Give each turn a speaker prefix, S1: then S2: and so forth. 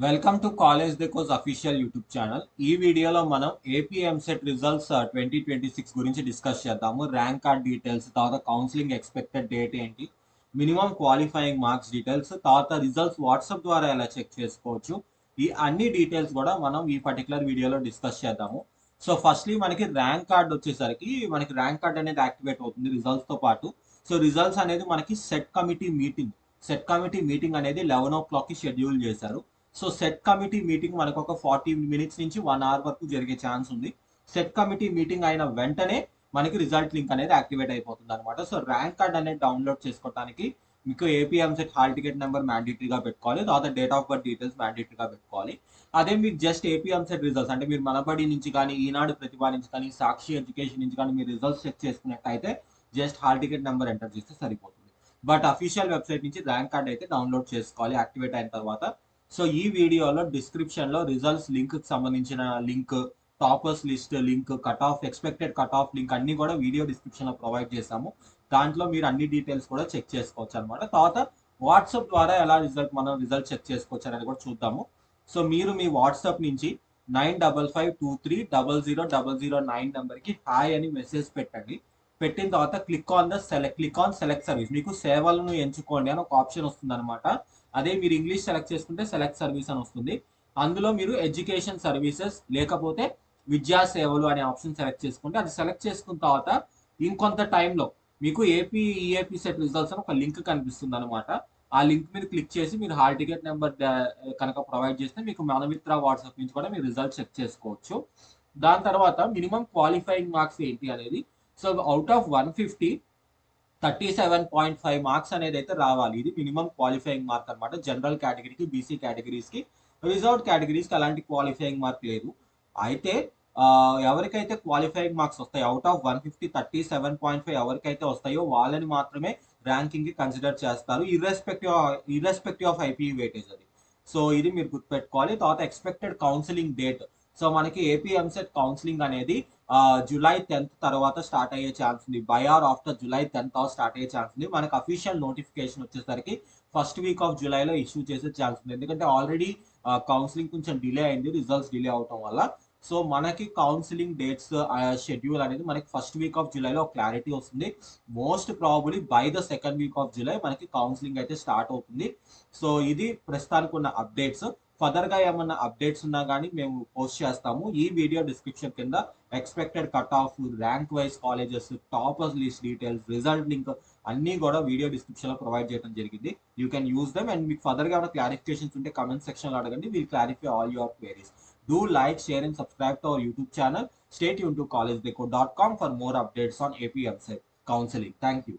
S1: Welcome to college డెకోస్ official YouTube channel. ఈ వీడియోలో మనం ఏపీ ఎంసెట్ రిజల్ట్స్ 2026 గురించి డిస్కస్ చేద్దాము. ర్యాంక్ కార్డ్ డీటెయిల్స్, తర్వాత కౌన్సిలింగ్ ఎక్స్పెక్టెడ్ డేట్ ఏంటి, మినిమం క్వాలిఫైయింగ్ మార్క్స్ డీటెయిల్స్, తర్వాత రిజల్ట్స్ వాట్సాప్ ద్వారా ఎలా చెక్ చేసుకోవచ్చు, ఈ అన్ని డీటెయిల్స్ కూడా మనం ఈ పర్టికులర్ వీడియోలో డిస్కస్ చేద్దాము. సో ఫస్ట్లీ మనకి ర్యాంక్ కార్డ్ వచ్చేసరికి మనకి ర్యాంక్ కార్డ్ అనేది యాక్టివేట్ అవుతుంది రిజల్ట్స్తో పాటు. సో రిజల్ట్స్ అనేది మనకి సెట్ కమిటీ మీటింగ్ అనేది 11 o'clockకి షెడ్యూల్ చేశారు. సో సెట్ కమిటీ మీటింగ్ మనకు ఒక 40 minutes నుంచి 1 hour వరకు జరిగే ఛాన్స్ ఉంది. సెట్ కమిటీ మీటింగ్ అయిన వెంటనే మనకి రిజల్ట్ లింక్ అనేది యాక్టివేట్ అయిపోతుంది అనమాట. సో ర్యాంక్ కార్డ్ అనేది డౌన్లోడ్ చేసుకోవడానికి మీకు ఏపీఎంసెట్ హాల్ టికెట్ నెంబర్ మ్యాండేటరీగా పెట్టుకోవాలి, తర్వాత డేట్ ఆఫ్ బర్త్ డీటెయిల్స్ మ్యాండేటరీగా పెట్టుకోవాలి. అదే మీకు జస్ట్ ఏపీఎంసెట్ రిజల్ట్స్ అంటే మీరు మనబడి నుంచి కానీ, ఈనాడు ప్రతిభ నుంచి కానీ, సాక్షి ఎడ్యుకేషన్ నుంచి కానీ మీరు రిజల్ట్స్ చెక్ చేసుకున్నట్టయితే just hall ticket number enter చేస్తే సరిపోతుంది. బట్ అఫీషియల్ వెబ్సైట్ నుంచి ర్యాంక్ కార్డ్ అయితే డౌన్లోడ్ చేసుకోవాలి యాక్టివేట్ అయిన తర్వాత. సో ఈ వీడియోలో డిస్క్రిప్షన్ లో రిజల్ట్స్ లింక్ కి సంబంధించిన link, toppers list link, cut off expected cut off link అన్ని కూడా వీడియో డిస్క్రిప్షన్ లో ప్రొవైడ్ చేసాము. దాంట్లో మీరు అన్ని డీటెయిల్స్ కూడా చెక్ చేసుకోవచ్చు అనమాట. తర్వాత వాట్సాప్ ద్వారా ఎలా మనం రిజల్ట్ చెక్ చేసుకోవచ్చు అనేది కూడా చూద్దాము. సో మీరు మీ వాట్సాప్ నుంచి 9552300009 నెంబర్కి హాయ్ అని మెసేజ్ పెట్టండి. పెట్టిన తర్వాత క్లిక్ ఆన్ సెలెక్ట్ సర్వీస్, మీకు సేవలను ఎంచుకోండి అని ఒక ఆప్షన్ వస్తుంది అనమాట. అదే మీరు ఇంగ్లీష్ సెలెక్ట్ చేసుకుంటే సెలెక్ట్ సర్వీస్ అని వస్తుంది. అందులో మీరు ఎడ్యుకేషన్ సర్వీసెస్ లేకపోతే విద్యా సేవలు అనే ఆప్షన్ సెలెక్ట్ చేసుకుంటే, అది సెలెక్ట్ చేసుకున్న తర్వాత ఇంకొంత టైంలో మీకు ఈఏపీ సెట్ రిజల్ట్స్ అని ఒక లింక్ కనిపిస్తుంది అనమాట. ఆ లింక్ మీద క్లిక్ చేసి మీరు హాల్ టికెట్ నెంబర్ కనుక ప్రొవైడ్ చేస్తే మీకు మనమిత్ర వాట్సాప్ నుంచి కూడా మీరు రిజల్ట్ చెక్ చేసుకోవచ్చు. దాని తర్వాత మినిమం క్వాలిఫైయింగ్ మార్క్స్ ఏంటి అనేది, సో అవుట్ ఆఫ్ 150 37.5 మార్క్స్ అనేది అయితే రావాలి. ఇది మినిమం క్వాలిఫైయింగ్ మార్క్ అనమాట. జనరల్ కేటగిరీకి, బీసీ కేటగిరీస్కి, రిజర్వ్డ్ కేటగిరీస్కి అలాంటి క్వాలిఫైయింగ్ మార్క్ లేదు. అయితే ఎవరికైతే క్వాలిఫైయింగ్ మార్క్స్ వస్తాయి, అవుట్ ఆఫ్ 150 37.5 ఎవరికైతే వస్తాయో వాళ్ళని మాత్రమే ర్యాంకింగ్ కి కన్సిడర్ చేస్తారు, ఇర్రెస్పెక్టివ్ ఆఫ్ ఐపీ వెయిటేజ్ అది. సో ఇది మీరు గుర్తుపెట్టుకోవాలి. తర్వాత ఎక్స్పెక్టెడ్ కౌన్సిలింగ్ డేట్, సో మనకి ఏపీ ఎంసెట్ కౌన్సిలింగ్ అనేది జూలై 10th తర్వాత స్టార్ట్ అయ్యే ఛాన్స్ ఉంది. By or after July 10th start అయ్యే ఛాన్స్ ఉంది. మనకు అఫీషియల్ నోటిఫికేషన్ వచ్చేసరికి ఫస్ట్ వీక్ ఆఫ్ జూలైలో ఇష్యూ చేసే ఛాన్స్ ఉంది. ఎందుకంటే ఆల్రెడీ కౌన్సిలింగ్ కొంచెం డిలే అయింది రిజల్ట్స్ డిలే అవటం వల్ల. సో మనకి కౌన్సిలింగ్ డేట్స్ షెడ్యూల్ అనేది మనకి ఫస్ట్ వీక్ ఆఫ్ జూలైలో క్లారిటీ వస్తుంది. Most probably by the second week off July మనకి కౌన్సిలింగ్ అయితే స్టార్ట్ అవుతుంది. సో ఇది ప్రస్తుతానికి ఉన్న అప్డేట్స్. ఫర్దర్ గా ఏమన్నా అప్డేట్స్ ఉన్నా కానీ మేము పోస్ట్ చేస్తాము. ఈ వీడియో డిస్క్రిప్షన్ కింద expected cut off, rank wise colleges, toppers list details, result link అన్ని కూడా వీడియో డిస్క్రిప్షన్ లో ప్రొవైడ్ చేయడం జరిగింది. You can use them. And మీకు ఫర్దర్ గా ఏమైనా క్లారిఫికేషన్స్ ఉంటే కమెంట్ సెక్షన్ లో అడగండి. Will clarify all your queries. Do like, share and subscribe to our YouTube channel. Stay tuned to collegedeco.com for more updates on AP counseling. Thank you.